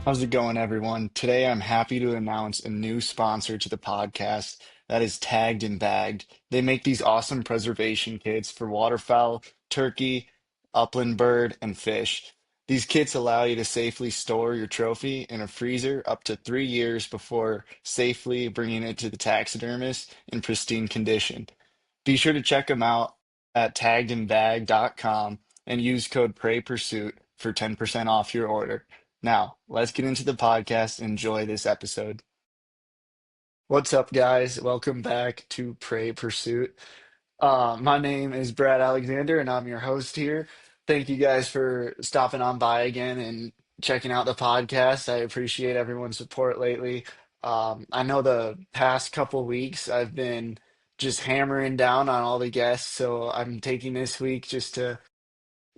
How's it going, everyone? Today, I'm happy to announce a new sponsor to the podcast that is Tagged and Bagged. They make these awesome preservation kits for waterfowl, turkey, upland bird, and fish. These kits allow you to safely store your trophy in a freezer up to 3 years before safely bringing it to the taxidermist in pristine condition. Be sure to check them out at taggedandbag.com and use code PRAYPURSUIT for 10% off your order. Now, let's get into the podcast. Enjoy this episode. What's up, guys? Welcome back to Pray Pursuit. My name is Brad Alexander, and I'm your host here. Thank you guys for stopping on by again and checking out the podcast. I appreciate everyone's support lately. I know the past couple weeks I've been just hammering down on all the guests, so I'm taking this week just to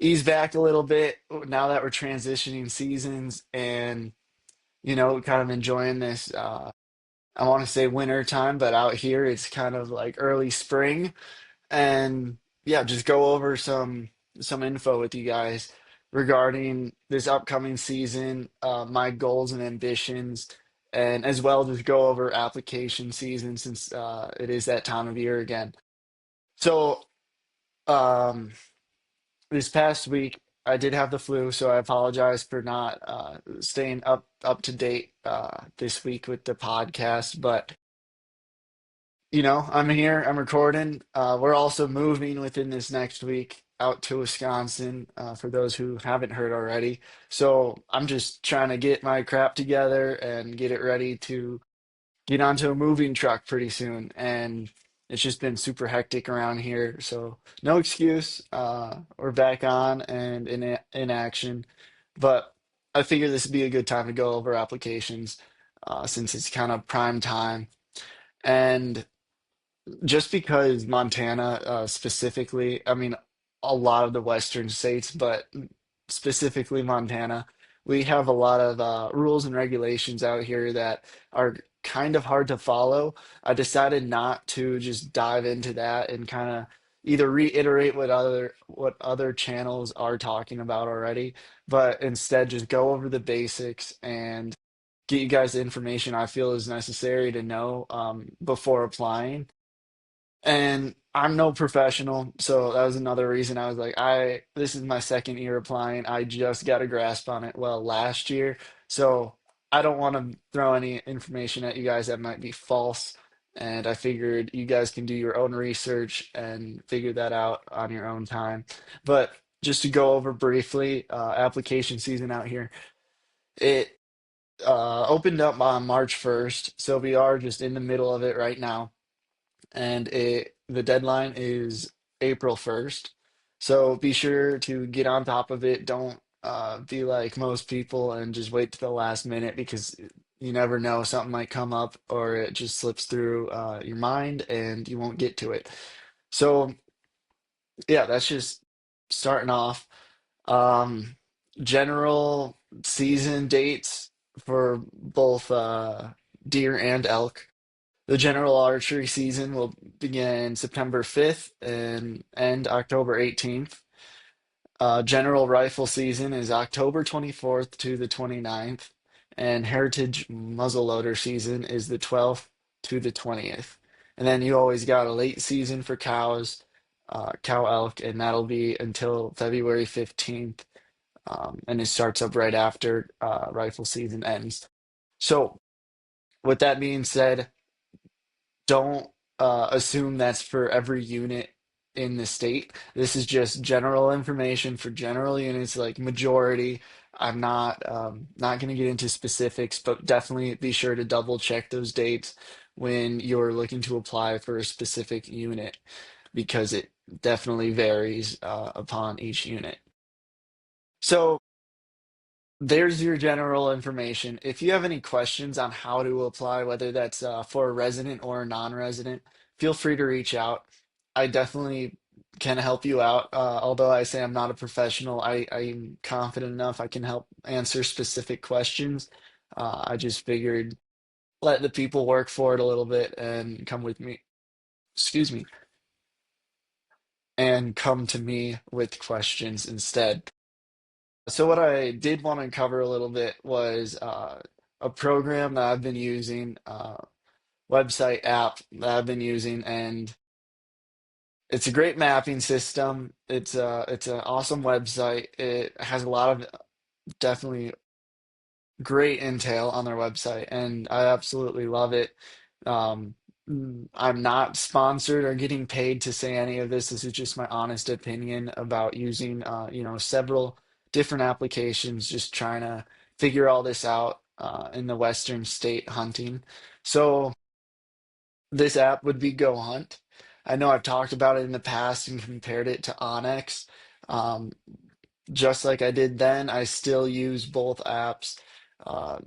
ease back a little bit now that we're transitioning seasons and kind of enjoying this. I want to say winter time, but out here it's kind of like early spring. And yeah, just go over some info with you guys regarding this upcoming season, my goals and ambitions, and as well just go over application season since it is that time of year again. So um, this past week I did have the flu, so I apologize for not staying up to date this week with the podcast. But I'm here, I'm recording. We're also moving within this next week out to Wisconsin, for those who haven't heard already. So I'm just trying to get my crap together and get it ready to get onto a moving truck pretty soon. And it's just been super hectic around here. So no excuse. We're back on and in action. But I figure this would be a good time to go over applications, since it's kind of prime time. And just because Montana, specifically, I mean, a lot of the western states, but specifically Montana, we have a lot of rules and regulations out here that are kind of hard to follow. I decided not to just dive into that and kind of either reiterate what other channels are talking about already, but instead just go over the basics and get you guys the information I feel is necessary to know, before applying. And I'm no professional, so that was another reason I was like, this is my second year applying. I just got a grasp on it well last year. So I don't want to throw any information at you guys that might be false. And I figured you guys can do your own research and figure that out on your own time. But just to go over briefly, application season out here, it opened up on March 1st. So we are just in the middle of it right now, and the deadline is April 1st. So be sure to get on top of it. Don't be like most people and just wait to the last minute, because you never know, something might come up or it just slips through your mind and you won't get to it. So yeah, that's just starting off. Um, General season dates for both deer and elk. The general archery season will begin September 5th and end October 18th. General rifle season is October 24th to the 29th, and heritage muzzleloader season is the 12th to the 20th. And then you always got a late season for cows, cow elk, and that'll be until February 15th. And it starts up right after rifle season ends. So, with that being said, don't assume that's for every unit in the state. This is just general information for general units, like majority. I'm not going to get into specifics, but definitely be sure to double check those dates when you're looking to apply for a specific unit, because it definitely varies upon each unit. So there's your general information. If you have any questions on how to apply, whether that's for a resident or a non-resident, feel free to reach out. I definitely can help you out. Although I say I'm not a professional, I'm confident enough I can help answer specific questions. I just figured let the people work for it a little bit and come with me, excuse me, and come to me with questions instead. So what I did want to cover a little bit was a program that I've been using, website app that I've been using, and it's a great mapping system. It's an awesome website. It has a lot of definitely great intel on their website, and I absolutely love it. Um, I'm not sponsored or getting paid to say any of this. This is just my honest opinion about using, several different applications, just trying to figure all this out in the Western state hunting. So this app would be Go Hunt. I know I've talked about it in the past and compared it to Onyx. Um, just like I did then, I still use both apps.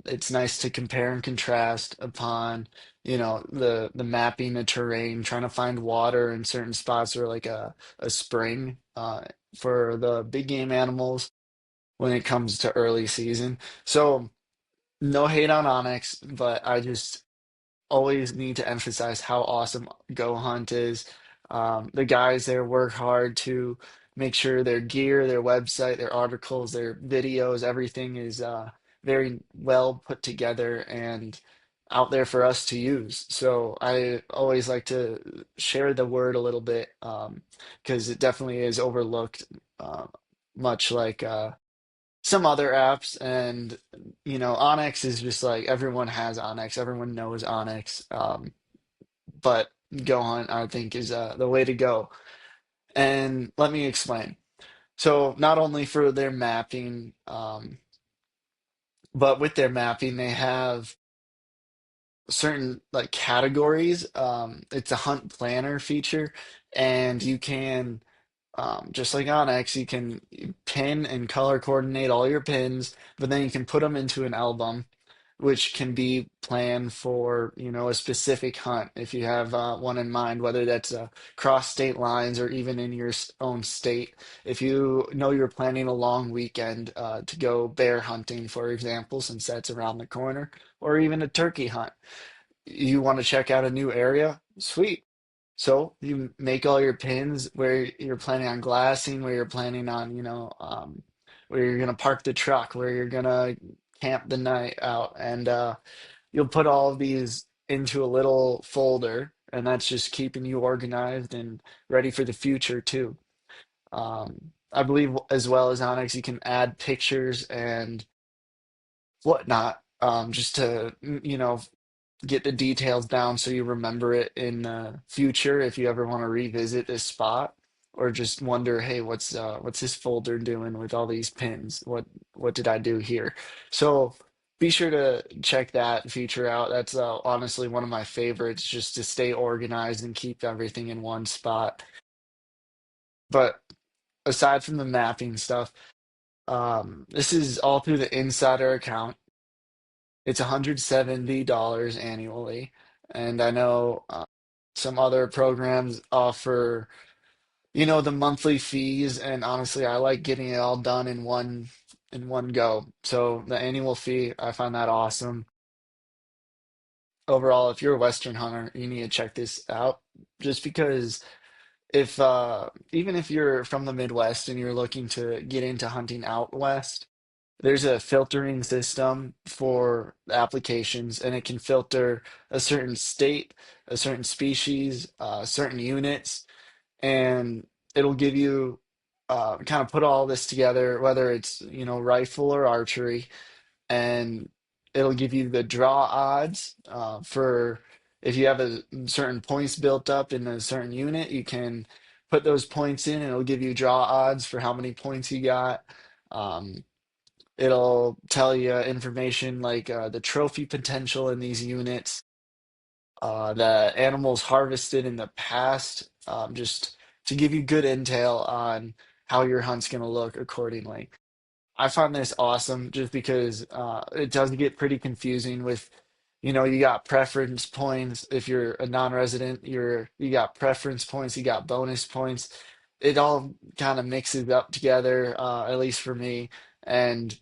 It's nice to compare and contrast upon, the mapping the terrain, trying to find water in certain spots or like a spring for the big game animals when it comes to early season. So no hate on Onyx, but I just always need to emphasize how awesome Go Hunt is. The guys there work hard to make sure their gear, their website, their articles, their videos, everything is very well put together and out there for us to use. So I always like to share the word a little bit because it definitely is overlooked, uh, much like some other apps. And Onyx is just like everyone has Onyx, everyone knows Onyx, but Go Hunt I think is the way to go. And let me explain. So not only for their mapping, but with their mapping they have certain like categories. It's a hunt planner feature, and you can, just like on X, you can pin and color coordinate all your pins, but then you can put them into an album, which can be planned for, a specific hunt. If you have one in mind, whether that's cross state lines or even in your own state. If you know you're planning a long weekend to go bear hunting, for example, since that's around the corner, or even a turkey hunt, you want to check out a new area? Sweet. So you make all your pins where you're planning on glassing, where you're planning on, where you're gonna park the truck, where you're gonna camp the night out, and you'll put all of these into a little folder, and that's just keeping you organized and ready for the future too. I believe as well as Onyx, you can add pictures and whatnot, just to, get the details down so you remember it in the future if you ever want to revisit this spot or just wonder, hey, what's this folder doing with all these pins? What did I do here? So be sure to check that feature out. That's honestly one of my favorites, just to stay organized and keep everything in one spot. But aside from the mapping stuff, this is all through the insider account. It's $170 annually. And I know some other programs offer, the monthly fees. And honestly, I like getting it all done in one go. So the annual fee, I find that awesome. Overall, if you're a Western hunter, you need to check this out. Just because if even if you're from the Midwest and you're looking to get into hunting out west, there's a filtering system for applications, and it can filter a certain state, a certain species, certain units, and it'll give you kind of put all this together, whether it's, rifle or archery, and it'll give you the draw odds for if you have a certain points built up in a certain unit, you can put those points in, and it'll give you draw odds for how many points you got. Um, It'll tell you information like the trophy potential in these units, the animals harvested in the past, just to give you good intel on how your hunt's going to look accordingly. I find this awesome just because it does get pretty confusing with, you got preference points. If you're a non-resident, you got preference points, you got bonus points. It all kind of mixes up together, at least for me. And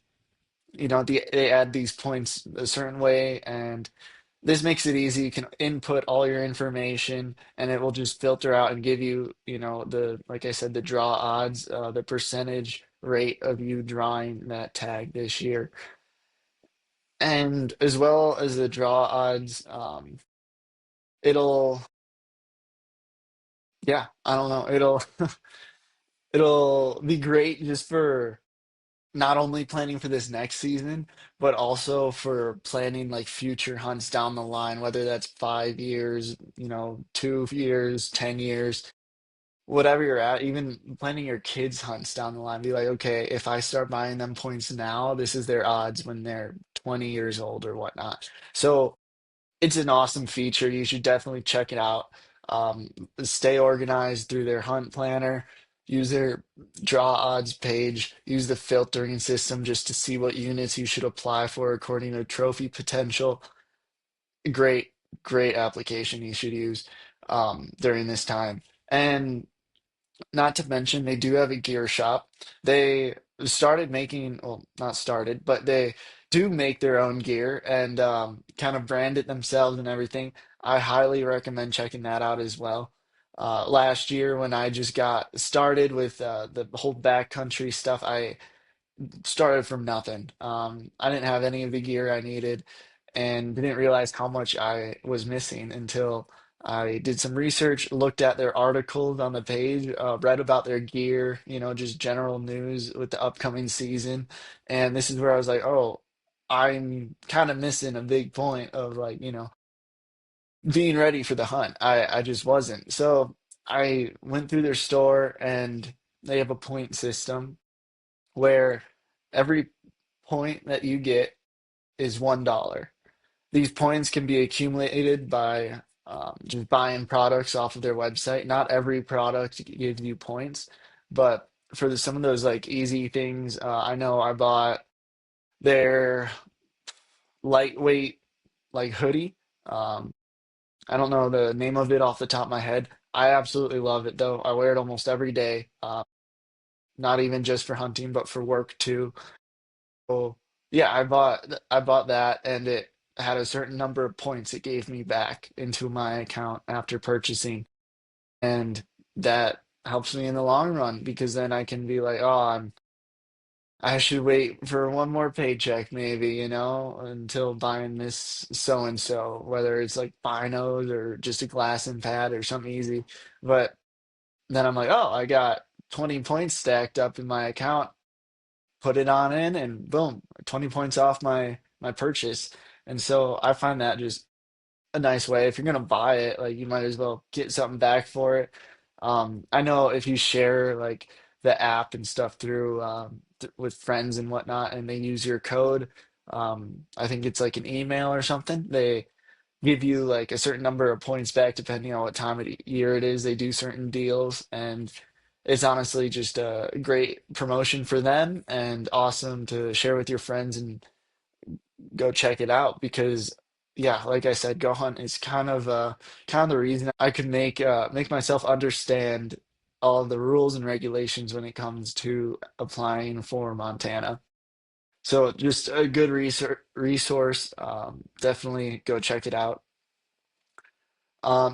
they add these points a certain way, and this makes it easy. You can input all your information, and it will just filter out and give you, like I said, the draw odds, the percentage rate of you drawing that tag this year. And as well as the draw odds, it'll, yeah, I don't know, it'll be great just for not only planning for this next season, but also for planning like future hunts down the line, whether that's 5 years, 2 years, 10 years, whatever you're at, even planning your kids' hunts down the line. Be like, okay, if I start buying them points now, this is their odds when they're 20 years old or whatnot. So it's an awesome feature. You should definitely check it out. Um, Stay organized through their hunt planner. Use their draw odds page. Use the filtering system just to see what units you should apply for according to trophy potential. Great, great application you should use during this time. And not to mention, they do have a gear shop. They started making, well, not started, but they do make their own gear and kind of brand it themselves and everything. I highly recommend checking that out as well. Last year, when I just got started with the whole backcountry stuff, I started from nothing. I didn't have any of the gear I needed and didn't realize how much I was missing until I did some research, looked at their articles on the page, read about their gear, just general news with the upcoming season. And this is where I was like, oh, I'm kind of missing a big point of like, being ready for the hunt. I just wasn't. So I went through their store and they have a point system where every point that you get is $1. These points can be accumulated by just buying products off of their website. Not every product gives you points, but for some of those like easy things, I know I bought their lightweight like hoodie. Um, I don't know the name of it off the top of my head. I absolutely love it though. I wear it almost every day, not even just for hunting, but for work too. So yeah, I bought that and it had a certain number of points it gave me back into my account after purchasing. And that helps me in the long run because then I can be like, oh, I should wait for one more paycheck maybe, until buying this so and so, whether it's like binos or just a glass and pad or something easy. But then I'm like, oh, I got 20 points stacked up in my account, put it on in and boom, 20 points off my purchase. And so I find that just a nice way. If you're gonna buy it, like you might as well get something back for it. I know if you share like the app and stuff through with friends and whatnot, and they use your code, I think it's like an email or something. They give you like a certain number of points back depending on what time of year it is. They do certain deals, and it's honestly just a great promotion for them and awesome to share with your friends and go check it out because yeah, like I said, Go Hunt is kind of the reason I could make myself understand all of the rules and regulations when it comes to applying for Montana. So just a good resource. Definitely go check it out.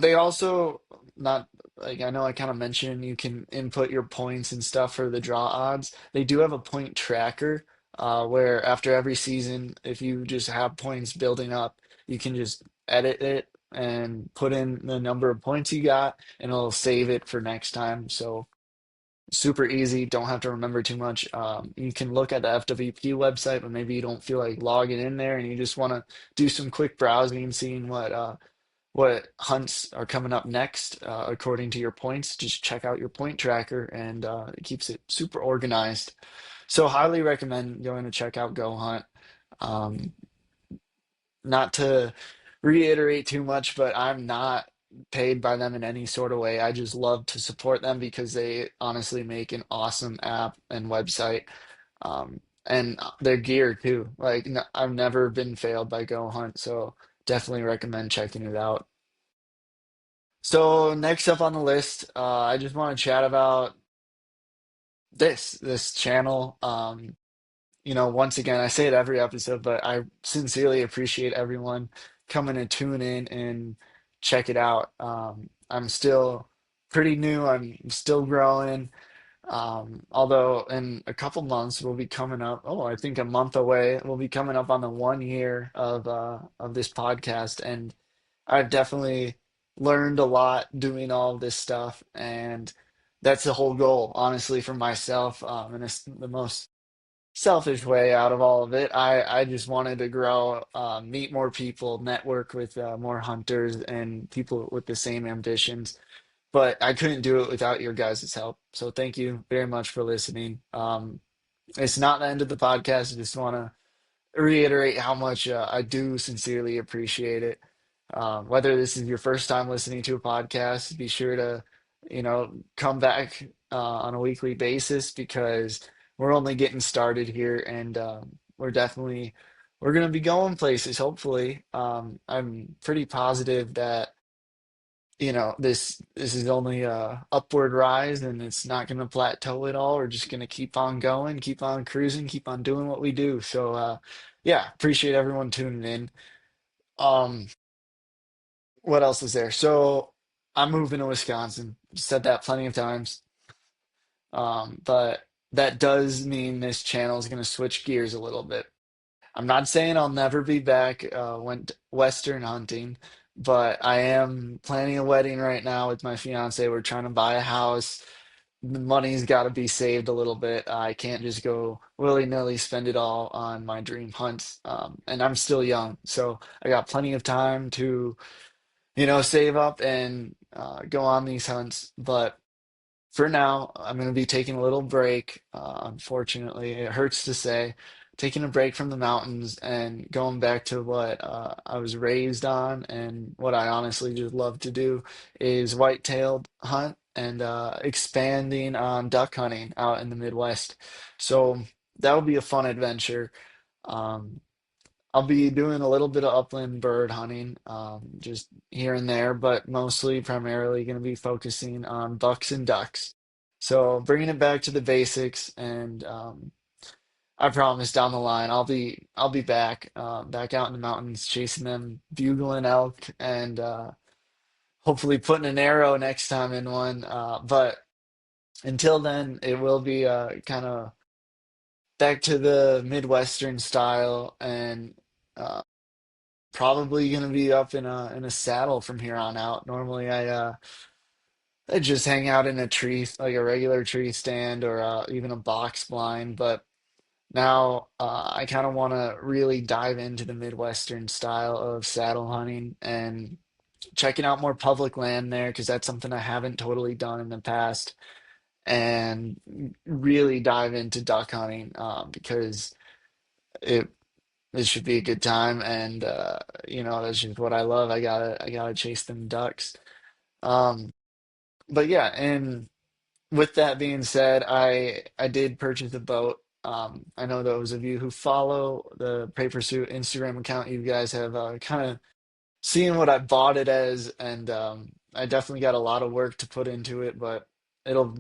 They also not like I know I kind of mentioned you can input your points and stuff for the draw odds. They do have a point tracker where after every season, if you just have points building up, you can just edit it and put in the number of points you got, and it'll save it for next time. So super easy. Don't have to remember too much. You can look at the FWP website, but maybe you don't feel like logging in there, and you just want to do some quick browsing, seeing what hunts are coming up next according to your points. Just check out your point tracker and it keeps it super organized. So highly recommend going to check out Go Hunt. Um, Not to reiterate too much, but I'm not paid by them in any sort of way. I just love to support them because they honestly make an awesome app and website. And their gear too. Like I've never been failed by Go Hunt, so definitely recommend checking it out. So next up on the list, I just want to chat about this channel. Once again, I say it every episode, but I sincerely appreciate everyone coming to tune in and check it out. I'm still pretty new. I'm still growing. Although in a couple months we'll be coming up, oh, I think a month away, we'll be coming up on the 1 year of this podcast, and I've definitely learned a lot doing all of this stuff, and that's the whole goal, honestly, for myself. And it's the most selfish way out of all of it. I just wanted to grow, meet more people, network with more hunters and people with the same ambitions. But I couldn't do it without your guys' help. So thank you very much for listening. It's not the end of the podcast. I just want to reiterate how much I do sincerely appreciate it. Whether this is your first time listening to a podcast, be sure to, come back on a weekly basis because we're only getting started here, and we're gonna be going places. Hopefully, I'm pretty positive that this is only a upward rise and it's not going to plateau at all. We're just going to keep on going, keep on cruising, keep on doing what we do. So yeah, appreciate everyone tuning in. um what else is there? So I'm moving to Wisconsin. Said that plenty of times. But that does mean this channel is going to switch gears a little bit. I'm not saying I'll never be back went Western hunting, but I am planning a wedding right now with my fiance. We're trying to buy a house. The money's got to be saved a little bit. I can't just go willy-nilly spend it all on my dream hunts. And I'm still young, so I got plenty of time to, save up and go on these hunts. But for now, I'm going to be taking a little break. Unfortunately, it hurts to say, taking a break from the mountains and going back to what I was raised on and what I honestly just love to do is white-tailed hunt and expanding on duck hunting out in the Midwest. So that'll be a fun adventure. Um, I'll be doing a little bit of upland bird hunting, just here and there, but mostly primarily going to be focusing on bucks and ducks. So bringing it back to the basics, and I promise down the line I'll be back, back out in the mountains chasing them bugling elk and hopefully putting an arrow next time in one. But until then, it will be kind of back to the Midwestern style and. Uh, Probably gonna be up in a saddle from here on out. Normally I just hang out in a tree, like a regular tree stand or even a box blind, but now I kind of want to really dive into the Midwestern style of saddle hunting and checking out more public land there because that's something I haven't totally done in the past, and really dive into duck hunting because it it should be a good time, and that's just what I love. I gotta chase them ducks. Um, but yeah, and with that being said, I did purchase a boat. I know those of you who follow the Pray Pursuit Instagram account, you guys have kind of seen what I bought it as, and I definitely got a lot of work to put into it, but it'll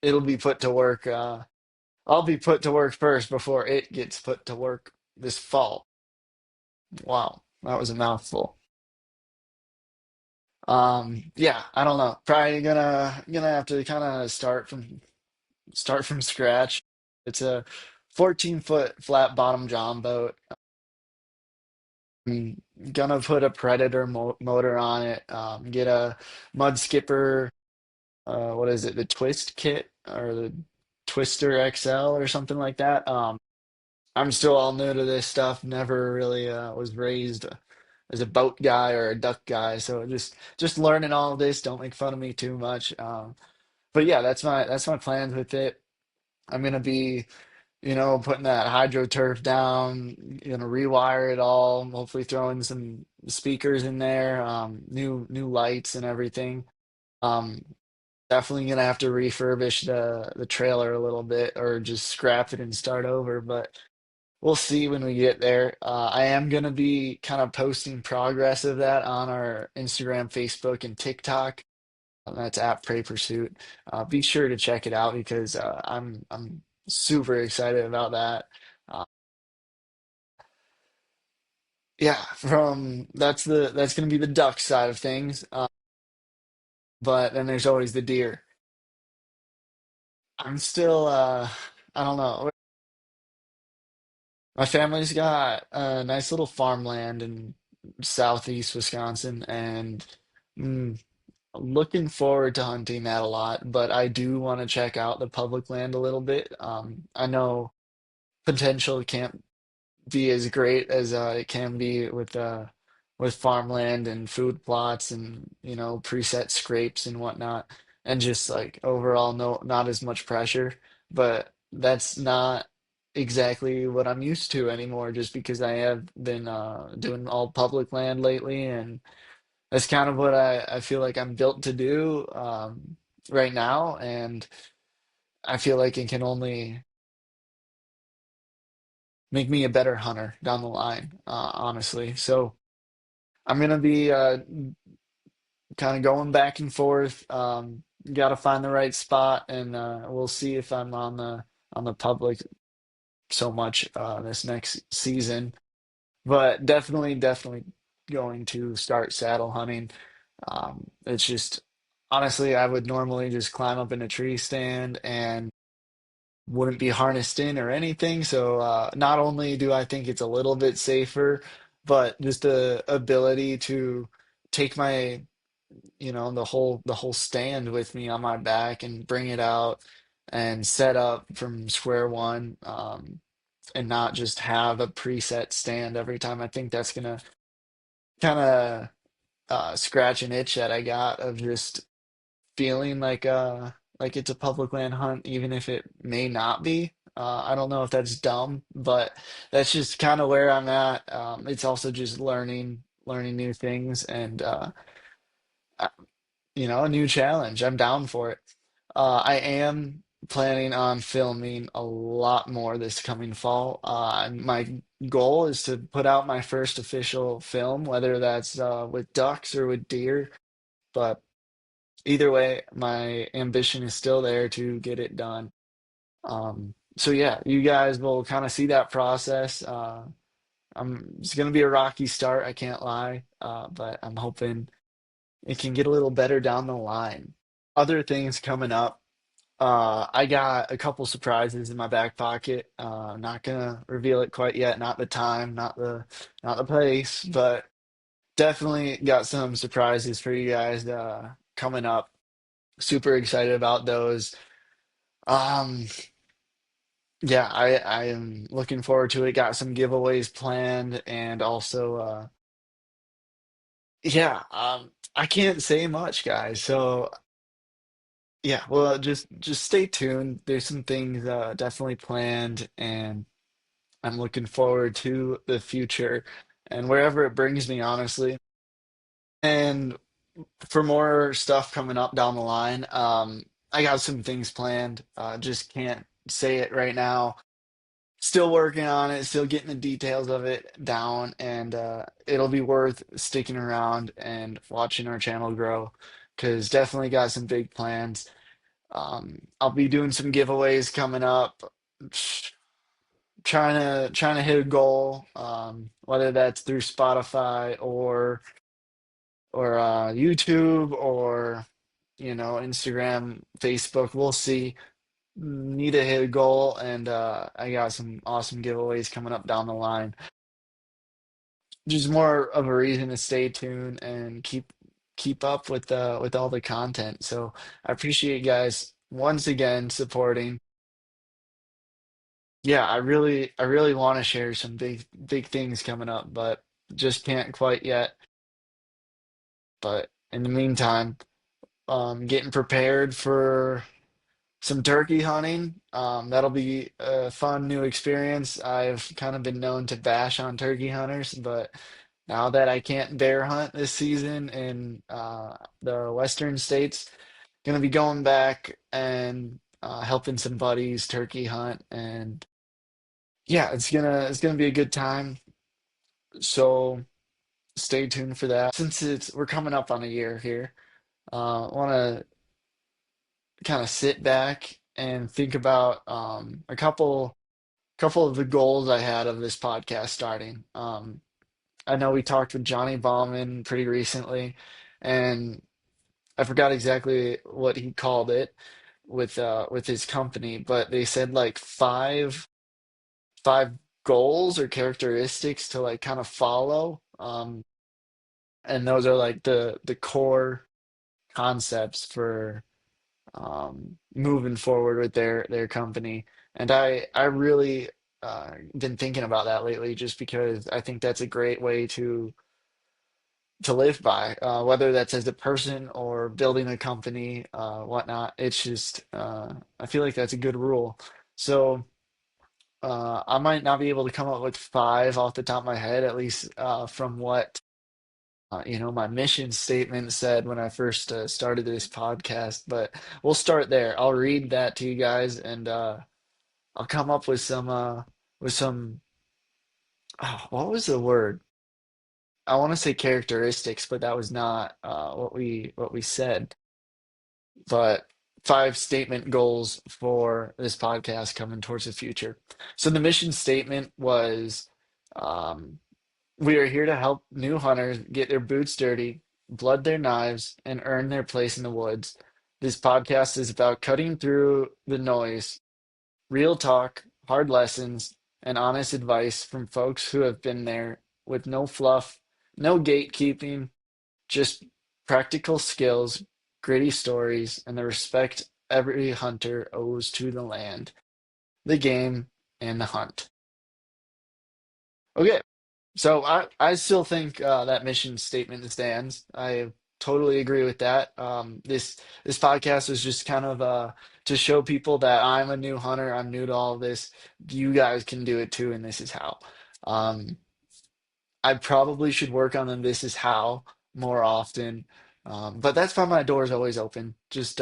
it'll be put to work. I'll be put to work first before it gets put to work this fall. Wow, that was a mouthful. Yeah, I don't know. Probably gonna have to kind of start from scratch. It's a 14-foot flat bottom john boat. I'm gonna put a Predator motor on it. Get a mud skipper. What is it? The Twist kit or the Twister XL or something like that. I'm still all new to this stuff. Never really was raised as a boat guy or a duck guy, so just learning all of this. Don't make fun of me too much. But yeah, that's my plans with it. I'm gonna be, putting that hydro turf down, rewire it all, hopefully throwing some speakers in there, new lights and everything. Um, Definitely gonna have to refurbish the trailer a little bit or just scrap it and start over, but we'll see when we get there. I am going to be kind of posting progress of that on our Instagram, Facebook, and TikTok. That's at Pray Pursuit. Be sure to check it out because I'm super excited about that. Uh, yeah, from that's going to be the duck side of things. But then there's always the deer. I'm still I don't know. My family's got a nice little farmland in southeast Wisconsin, and mm, looking forward to hunting that a lot, but I do want to check out the public land a little bit. I know potential can't be as great as it can be with farmland and food plots and preset scrapes and whatnot, and just like overall no not as much pressure. But that's not exactly what I'm used to anymore, just because I have been doing all public land lately, and that's kind of what I feel like I'm built to do right now, and I feel like it can only make me a better hunter down the line, honestly. So I'm gonna be kind of going back and forth. Got to find the right spot, and we'll see if I'm on the public so much this next season. But definitely going to start saddle hunting. It's just honestly, I would normally just climb up in a tree stand and wouldn't be harnessed in or anything. So not only do I think it's a little bit safer, but just the ability to take my, the whole stand with me on my back and bring it out and set up from square one, and not just have a preset stand every time. I think that's gonna kind of scratch an itch that I got of just feeling like it's a public land hunt, even if it may not be. I don't know if that's dumb, but that's just kind of where I'm at. It's also just learning new things, and uh, a new challenge. I'm down for it. I am planning on filming a lot more this coming fall. My goal is to put out my first official film, whether that's with ducks or with deer. But either way, my ambition is still there to get it done. So yeah, you guys will kind of see that process. It's going to be a rocky start, I can't lie, but I'm hoping it can get a little better down the line. Other things coming up. I got a couple surprises in my back pocket. Not gonna reveal it quite yet. Not the time, not the place, but definitely got some surprises for you guys coming up. Super excited about those. Um, yeah, I am looking forward to it. Got some giveaways planned, and also yeah, I can't say much, guys. So yeah, well, just stay tuned. There's some things definitely planned, and I'm looking forward to the future and wherever it brings me, honestly. And for more stuff coming up down the line, I got some things planned. Just can't say it right now. Still working on it, still getting the details of it down, and it'll be worth sticking around and watching our channel grow, because definitely got some big plans. I'll be doing some giveaways coming up, trying to hit a goal, whether that's through Spotify or YouTube or Instagram, Facebook. We'll see. Need to hit a goal, and I got some awesome giveaways coming up down the line. Just more of a reason to stay tuned and keep up with all the content. So I appreciate you guys once again supporting. Yeah, I really want to share some big things coming up, but just can't quite yet. But in the meantime, getting prepared for some turkey hunting. That'll be a fun new experience. I've kind of been known to bash on turkey hunters, but now that I can't bear hunt this season in the western states, gonna be going back and helping some buddies turkey hunt, and yeah, it's gonna be a good time. So stay tuned for that. Since we're coming up on a year here, want to kind of sit back and think about a couple of the goals I had of this podcast starting. I know we talked with Johnny Bauman pretty recently, and I forgot exactly what he called it, with his company, but they said like five goals or characteristics to like kind of follow. And those are like the core concepts for moving forward with their company. And I really been thinking about that lately, just because I think that's a great way to live by, whether that's as a person or building a company, whatnot. It's just I feel like that's a good rule. So I might not be able to come up with five off the top of my head, at least from what my mission statement said when I first started this podcast. But we'll start there. I'll read that to you guys, and I'll come up with some. Oh, what was the word? I want to say characteristics, but that was not what we said. But five statement goals for this podcast coming towards the future. So the mission statement was. Um, We are here to help new hunters get their boots dirty, blood their knives, and earn their place in the woods. This podcast is about cutting through the noise, real talk, hard lessons, and honest advice from folks who have been there, with no fluff, no gatekeeping, just practical skills, gritty stories, and the respect every hunter owes to the land, the game, and the hunt. Okay. So I still think that mission statement stands. I totally agree with that. This podcast is just kind of to show people that I'm a new hunter. I'm new to all this. You guys can do it too, and this is how. Um, I probably should work on the this is how more often. But that's why my door is always open. Just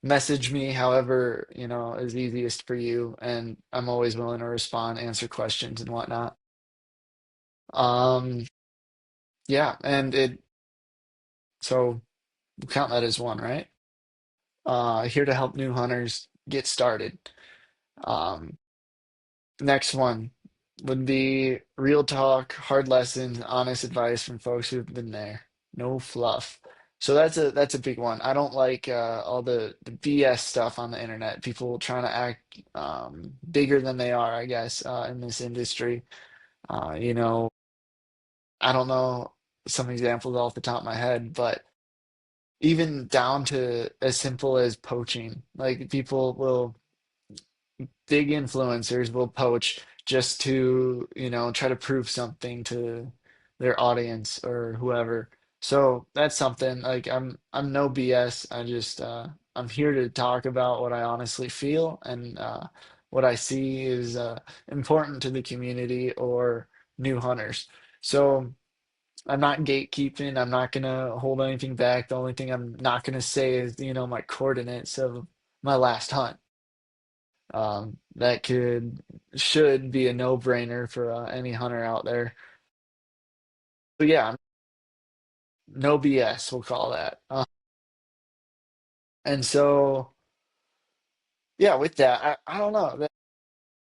message me however, is easiest for you, and I'm always willing to respond, answer questions and whatnot. Um, Yeah, and so we'll count that as one, right? Here to help new hunters get started. Um, Next one would be real talk, hard lessons, honest advice from folks who've been there. No fluff. So that's a big one. I don't like all the BS stuff on the internet. People trying to act bigger than they are, I guess, in this industry. I don't know some examples off the top of my head, but even down to as simple as poaching. Like big influencers will poach just to, try to prove something to their audience or whoever. So that's something like I'm no BS. I'm here to talk about what I honestly feel, and what I see is important to the community or new hunters. So I'm not gatekeeping. I'm not gonna hold anything back. The only thing I'm not gonna say is, my coordinates of my last hunt. That should be a no-brainer for any hunter out there. But yeah, no BS, we'll call that. And so, yeah, with that, I don't know.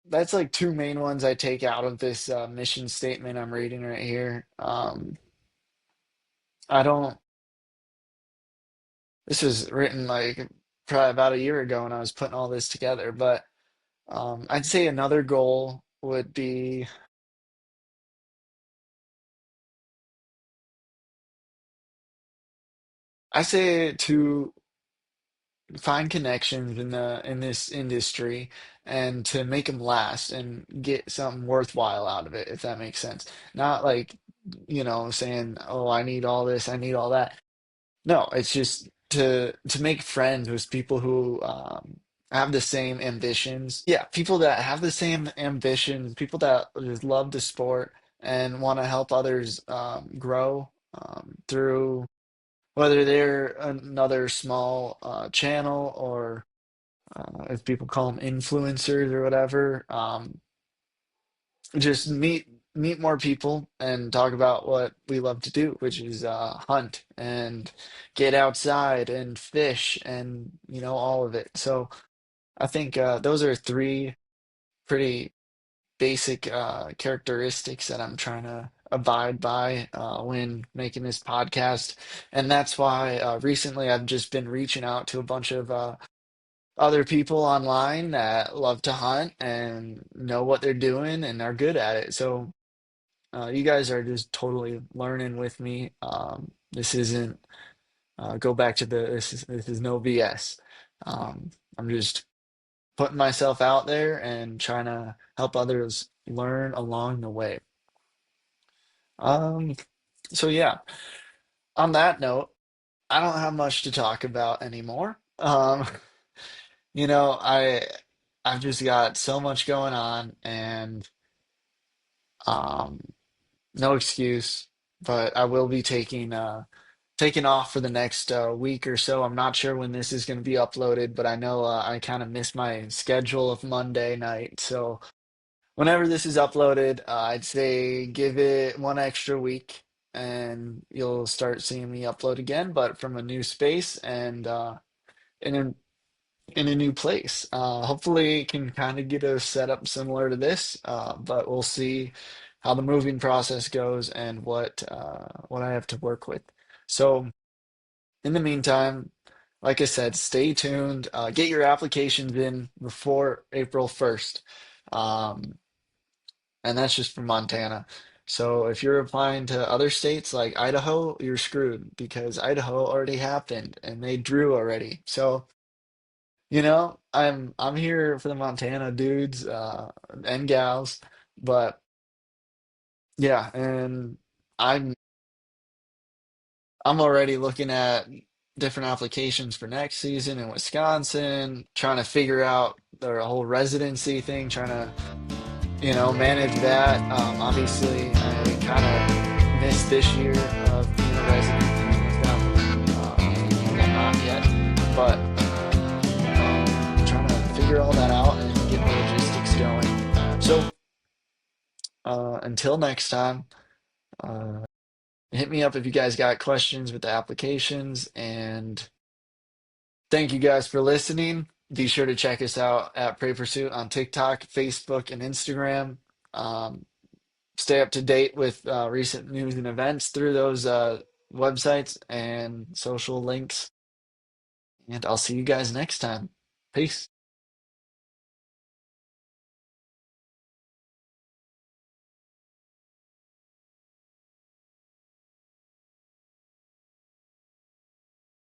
That's like two main ones I take out of this mission statement I'm reading right here. I don't. This was written like probably about a year ago when I was putting all this together, but. I'd say another goal would be, I say to find connections in this industry and to make them last and get something worthwhile out of it, if that makes sense. Not like, saying, "Oh, I need all this, I need all that." No, it's just to make friends with people who have the same ambitions. Yeah, people that have the same ambitions, people that just love the sport and want to help others grow through whether they're another small channel or as people call them influencers or whatever. Just meet more people and talk about what we love to do, which is hunt and get outside and fish and all of it. So I think those are three pretty basic characteristics that I'm trying to abide by when making this podcast, and that's why recently I've just been reaching out to a bunch of other people online that love to hunt and know what they're doing and are good at it. So you guys are just totally learning with me. This isn't go back to the this is no BS. I'm just putting myself out there and trying to help others learn along the way. Um, so yeah, on that note, I don't have much to talk about anymore. You know, I've just got so much going on and um no excuse, but I will be taking off for the next week or so. I'm not sure when this is going to be uploaded, but I know I kind of miss my schedule of Monday night. So whenever this is uploaded, I'd say give it one extra week and you'll start seeing me upload again, but from a new space and in in a new place. Hopefully, can kind of get a setup similar to this, but we'll see how the moving process goes and what I have to work with. So, in the meantime, like I said, stay tuned. Get your applications in before April 1st. Um, and that's just for Montana. So if you're applying to other states like Idaho, you're screwed because Idaho already happened and they drew already. So I'm here for the Montana dudes and gals, but yeah, and I'm I'm already looking at different applications for next season in Wisconsin, trying to figure out the whole residency thing, trying to manage that. Obviously, I kind of missed this year of being a resident in Wisconsin. Well, not yet, but trying to figure all that out and get the logistics going. So until next time, uh, hit me up if you guys got questions with the applications. And thank you guys for listening. Be sure to check us out at Pray Pursuit on TikTok, Facebook, and Instagram. Um, Stay up to date with recent news and events through those websites and social links. And I'll see you guys next time. Peace.